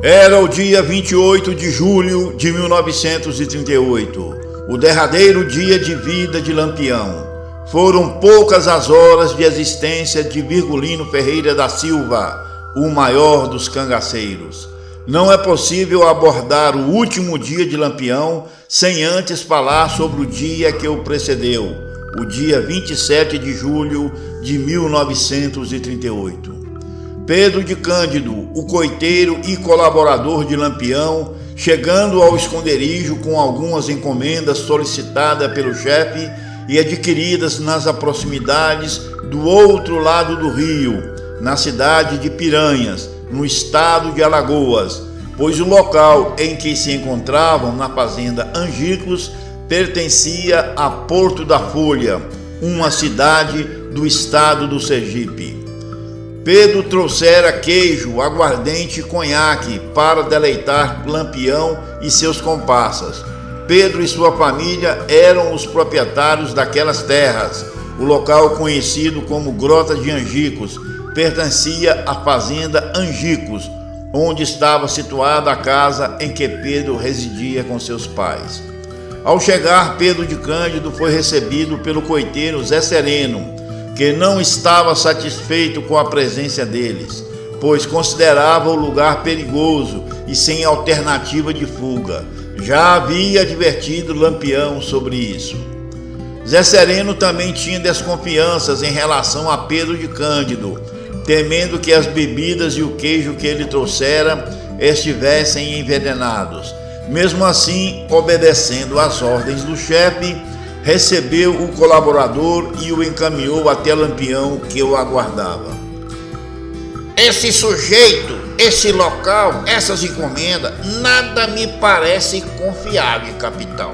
Era o dia 28 de julho de 1938, o derradeiro dia de vida de Lampião. Foram poucas as horas de existência de Virgulino Ferreira da Silva, o maior dos cangaceiros. Não é possível abordar o último dia de Lampião sem antes falar sobre o dia que o precedeu, o dia 27 de julho de 1938. Pedro de Cândido, o coiteiro e colaborador de Lampião, chegando ao esconderijo com algumas encomendas solicitadas pelo chefe e adquiridas nas proximidades do outro lado do rio, na cidade de Piranhas, no estado de Alagoas, pois o local em que se encontravam, na fazenda Angicos, pertencia a Porto da Folha, uma cidade do estado do Sergipe. Pedro trouxera queijo, aguardente e conhaque para deleitar Lampião e seus comparsas. Pedro e sua família eram os proprietários daquelas terras. O local conhecido como Grota de Angicos pertencia à fazenda Angicos, onde estava situada a casa em que Pedro residia com seus pais. Ao chegar, Pedro de Cândido foi recebido pelo coiteiro Zé Sereno, que não estava satisfeito com a presença deles, pois considerava o lugar perigoso e sem alternativa de fuga. Já havia advertido Lampião sobre isso. Zé Sereno também tinha desconfianças em relação a Pedro de Cândido, temendo que as bebidas e o queijo que ele trouxera estivessem envenenados. Mesmo assim, obedecendo às ordens do chefe, recebeu o colaborador e o encaminhou até Lampião, que o aguardava. Esse sujeito, esse local, essas encomendas, nada me parece confiável, capitão.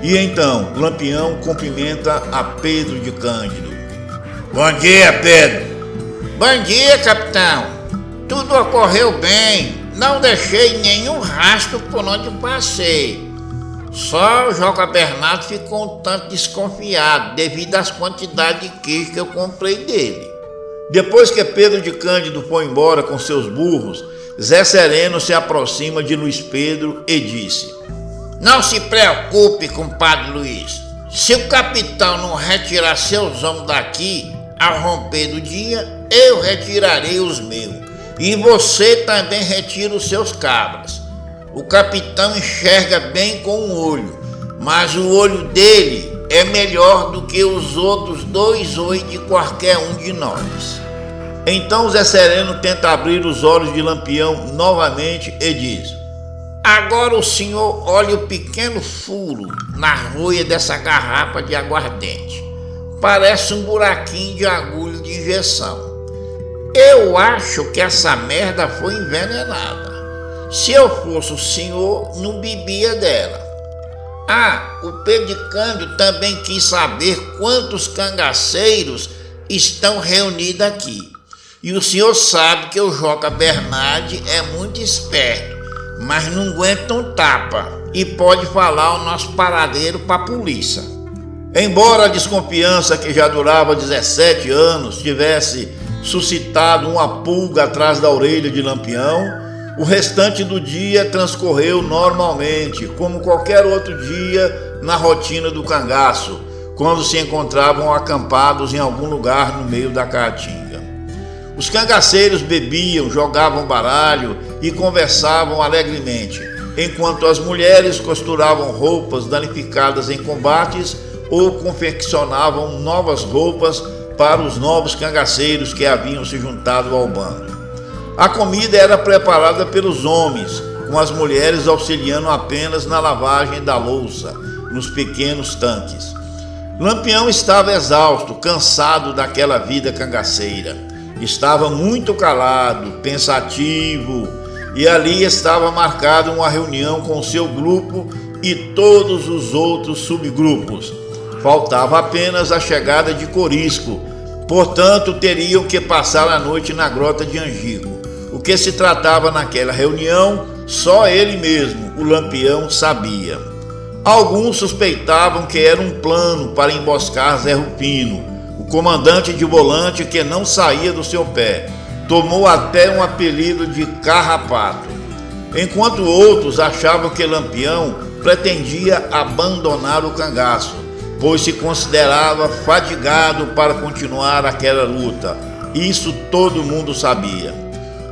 E então, Lampião cumprimenta a Pedro de Cândido. Bom dia, Pedro. Bom dia, capitão. Tudo ocorreu bem. Não deixei nenhum rastro por onde passei. Só o Joca Bernardo ficou um tanto desconfiado devido às quantidades de queijo que eu comprei dele. Depois que Pedro de Cândido foi embora com seus burros, Zé Sereno se aproxima de Luiz Pedro e disse: Não se preocupe, compadre Luiz. Se o capitão não retirar seus homens daqui ao romper do dia, eu retirarei os meus. E você também retira os seus cabras. O capitão enxerga bem com um olho, mas o olho dele é melhor do que os outros 2 olhos de qualquer um de nós. Então Zé Sereno tenta abrir os olhos de Lampião novamente e diz: Agora o senhor olha o pequeno furo na rolha dessa garrafa de aguardente. Parece um buraquinho de agulha de injeção. Eu acho que essa merda foi envenenada. Se eu fosse o senhor, não bebia dela. O Pedro de Cândido também quis saber quantos cangaceiros estão reunidos aqui. E o senhor sabe que o Joca Bernardi é muito esperto, mas não aguenta um tapa e pode falar o nosso paradeiro para a polícia. Embora a desconfiança que já durava 17 anos tivesse suscitado uma pulga atrás da orelha de Lampião, o restante do dia transcorreu normalmente, como qualquer outro dia na rotina do cangaço, quando se encontravam acampados em algum lugar no meio da caatinga. Os cangaceiros bebiam, jogavam baralho e conversavam alegremente, enquanto as mulheres costuravam roupas danificadas em combates ou confeccionavam novas roupas para os novos cangaceiros que haviam se juntado ao bando. A comida era preparada pelos homens, com as mulheres auxiliando apenas na lavagem da louça, nos pequenos tanques. Lampião estava exausto, cansado daquela vida cangaceira. Estava muito calado, pensativo, e ali estava marcada uma reunião com seu grupo e todos os outros subgrupos. Faltava apenas a chegada de Corisco, portanto teriam que passar a noite na Grota de Angico. O que se tratava naquela reunião, só ele mesmo, o Lampião, sabia. Alguns suspeitavam que era um plano para emboscar Zé Rufino, o comandante de volante que não saía do seu pé. Tomou até um apelido de Carrapato. enquanto outros achavam que Lampião pretendia abandonar o cangaço, pois se considerava fadigado para continuar aquela luta. Isso todo mundo sabia.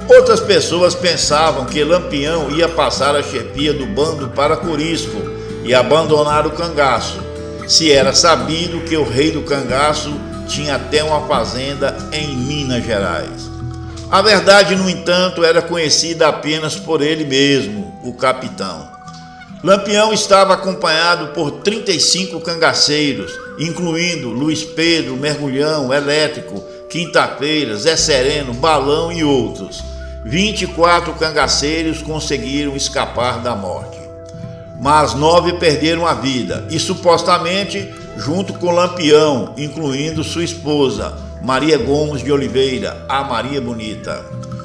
Outras pessoas pensavam que Lampião ia passar a chefia do bando para Corisco e abandonar o cangaço, se era sabido que o rei do cangaço tinha até uma fazenda em Minas Gerais. A verdade, no entanto, era conhecida apenas por ele mesmo, o capitão. Lampião estava acompanhado por 35 cangaceiros, incluindo Luiz Pedro, Mergulhão, Elétrico, Quinta-feira, Zé Sereno, Balão e outros. 24 cangaceiros conseguiram escapar da morte, mas 9 perderam a vida, e supostamente junto com Lampião, incluindo sua esposa, Maria Gomes de Oliveira, a Maria Bonita.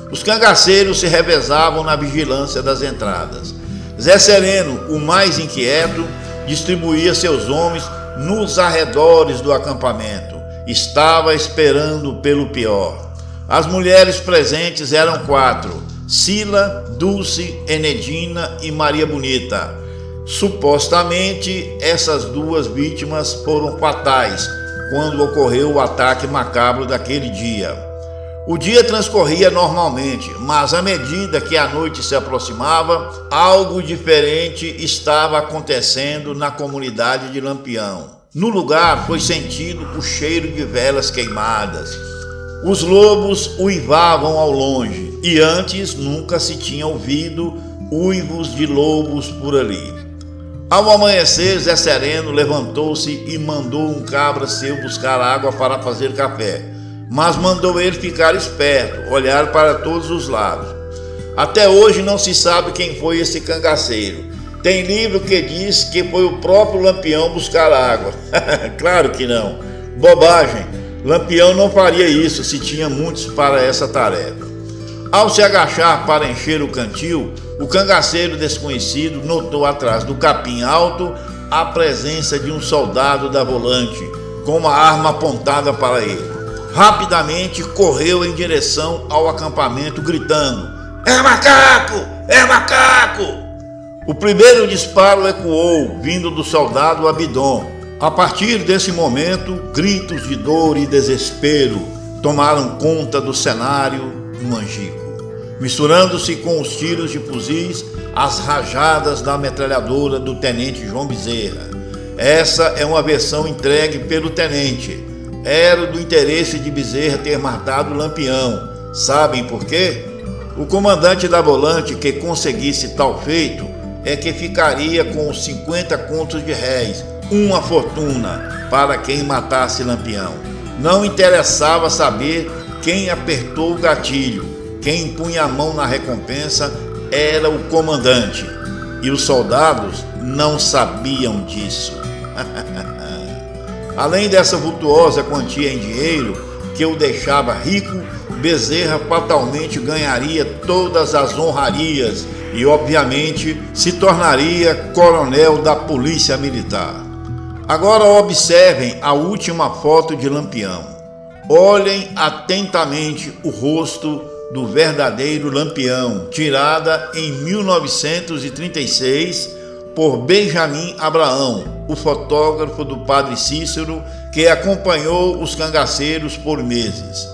Os cangaceiros se revezavam na vigilância das entradas. Zé Sereno, o mais inquieto, distribuía seus homens nos arredores do acampamento. Estava esperando pelo pior. As mulheres presentes eram 4: Sila, Dulce, Enedina e Maria Bonita. Supostamente, essas 2 vítimas foram fatais quando ocorreu o ataque macabro daquele dia. O dia transcorria normalmente, mas à medida que a noite se aproximava, algo diferente estava acontecendo na comunidade de Lampião. No lugar foi sentido o cheiro de velas queimadas. Os lobos uivavam ao longe, e antes nunca se tinha ouvido uivos de lobos por ali. Ao amanhecer, Zé Sereno levantou-se e mandou um cabra seu buscar água para fazer café, mas mandou ele ficar esperto, olhar para todos os lados. Até hoje não se sabe quem foi esse cangaceiro. Tem livro que diz que foi o próprio Lampião buscar água. Claro que não. Bobagem. Lampião não faria isso se tinha muitos para essa tarefa. Ao se agachar para encher o cantil, o cangaceiro desconhecido notou atrás do capim alto a presença de um soldado da volante, com uma arma apontada para ele. Rapidamente correu em direção ao acampamento, gritando: "É macaco! É macaco!" O primeiro disparo ecoou, vindo do soldado Abidon. A partir desse momento, gritos de dor e desespero tomaram conta do cenário no Angico, misturando-se com os tiros de fuzis, as rajadas da metralhadora do tenente João Bezerra. Essa é uma versão entregue pelo tenente. Era do interesse de Bezerra ter matado Lampião. Sabem por quê? O comandante da volante que conseguisse tal feito é que ficaria com os 50 contos de réis, uma fortuna, para quem matasse Lampião. Não interessava saber quem apertou o gatilho. Quem punha a mão na recompensa era o comandante, e os soldados não sabiam disso. Além dessa vultuosa quantia em dinheiro que o deixava rico, Bezerra fatalmente ganharia todas as honrarias e, obviamente, se tornaria coronel da Polícia Militar. Agora observem a última foto de Lampião. Olhem atentamente o rosto do verdadeiro Lampião, tirada em 1936 por Benjamin Abraão, o fotógrafo do padre Cícero, que acompanhou os cangaceiros por meses.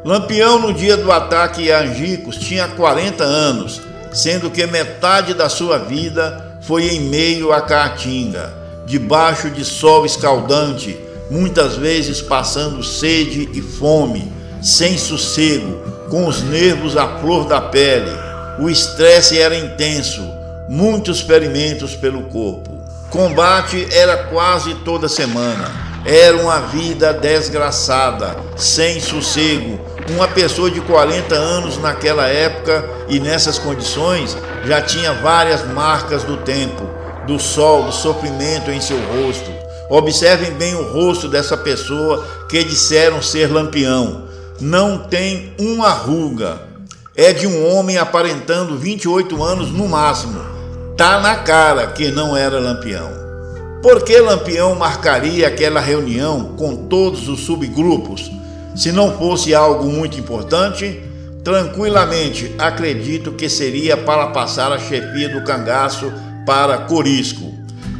Lampião, no dia do ataque a Angicos, tinha 40 anos, sendo que metade da sua vida foi em meio à caatinga, debaixo de sol escaldante, muitas vezes passando sede e fome, sem sossego, com os nervos à flor da pele. O estresse era intenso, muitos ferimentos pelo corpo. Combate era quase toda semana. Era uma vida desgraçada, sem sossego. Uma pessoa de 40 anos naquela época e nessas condições já tinha várias marcas do tempo, do sol, do sofrimento em seu rosto. Observem bem o rosto dessa pessoa que disseram ser Lampião. Não tem uma ruga. É de um homem aparentando 28 anos no máximo. Tá na cara que não era Lampião. Por que Lampião marcaria aquela reunião com todos os subgrupos? Se não fosse algo muito importante, tranquilamente acredito que seria para passar a chefia do cangaço para Corisco.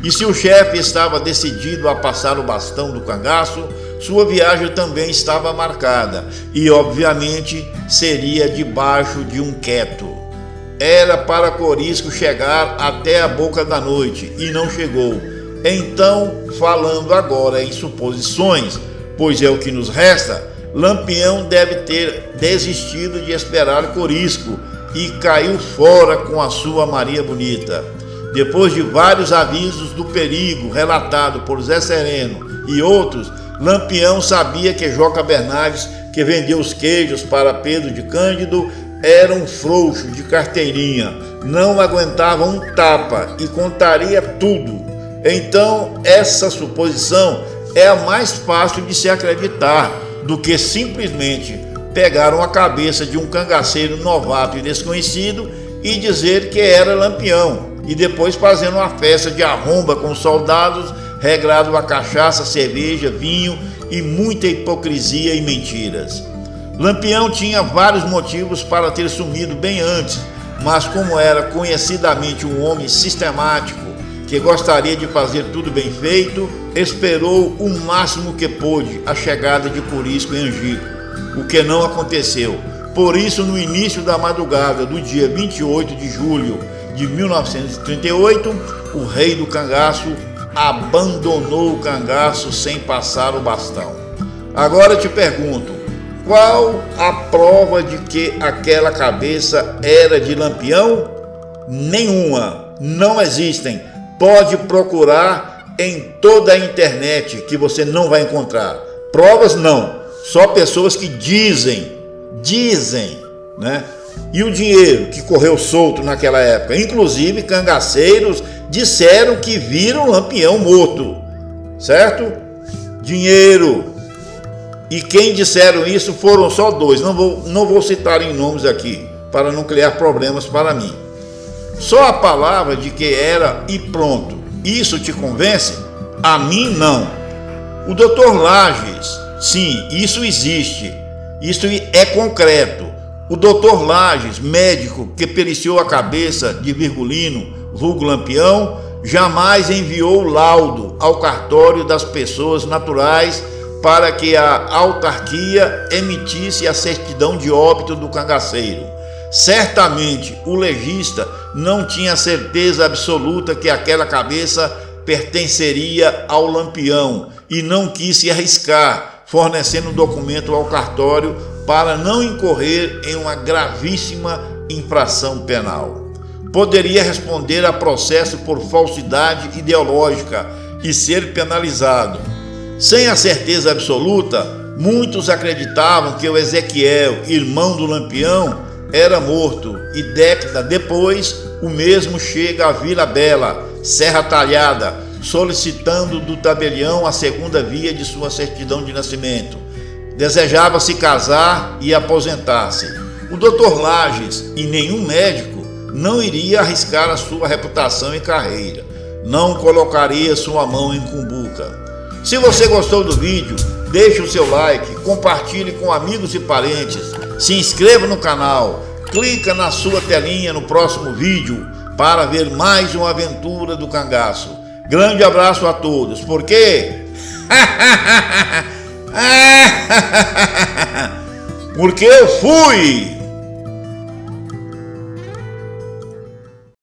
E se o chefe estava decidido a passar o bastão do cangaço, sua viagem também estava marcada e, obviamente, seria debaixo de um queto. Era para Corisco chegar até a boca da noite e não chegou. Então, falando agora em suposições, pois é o que nos resta, Lampião deve ter desistido de esperar Corisco e caiu fora com a sua Maria Bonita. Depois de vários avisos do perigo relatado por Zé Sereno e outros, Lampião sabia que Joca Bernardes, que vendeu os queijos para Pedro de Cândido, era um frouxo de carteirinha, não aguentava um tapa e contaria tudo. Então, essa suposição é a mais fácil de se acreditar do que simplesmente pegar a cabeça de um cangaceiro novato e desconhecido e dizer que era Lampião, e depois fazendo uma festa de arromba com soldados, regrado a cachaça, cerveja, vinho e muita hipocrisia e mentiras. Lampião tinha vários motivos para ter sumido bem antes, mas como era conhecidamente um homem sistemático, que gostaria de fazer tudo bem feito, esperou o máximo que pôde a chegada de Corisco em Angico, o que não aconteceu. Por isso, no início da madrugada do dia 28 de julho de 1938, o rei do cangaço abandonou o cangaço sem passar o bastão. Agora te pergunto, qual a prova de que aquela cabeça era de Lampião? Nenhuma, não existem. Pode procurar em toda a internet que você não vai encontrar. Provas não, só pessoas que dizem, né? E o dinheiro que correu solto naquela época, inclusive cangaceiros disseram que viram Lampião morto, certo? Dinheiro. E quem disseram isso foram só dois, não vou citar em nomes aqui, para não criar problemas para mim. Só a palavra de que era e pronto. Isso te convence? A mim não. O Dr. Lages, sim, isso existe. Isso é concreto. O Dr. Lages, médico que periciou a cabeça de Virgulino, vulgo Lampião, jamais enviou laudo ao cartório das pessoas naturais para que a autarquia emitisse a certidão de óbito do cangaceiro. Certamente o legista não tinha certeza absoluta que aquela cabeça pertenceria ao Lampião e não quis se arriscar, fornecendo um documento ao cartório para não incorrer em uma gravíssima infração penal. Poderia responder a processo por falsidade ideológica e ser penalizado. Sem a certeza absoluta, muitos acreditavam que o Ezequiel, irmão do Lampião, era morto, e década depois o mesmo chega a Vila Bela, Serra Talhada, solicitando do tabelião a segunda via de sua certidão de nascimento. Desejava se casar e aposentar-se. O Dr. Lages e nenhum médico não iria arriscar a sua reputação e carreira. Não colocaria sua mão em cumbuca. Se você gostou do vídeo, deixe o seu like, compartilhe com amigos e parentes, se inscreva no canal, clica na sua telinha no próximo vídeo para ver mais uma aventura do cangaço. Grande abraço a todos, porque... porque eu fui!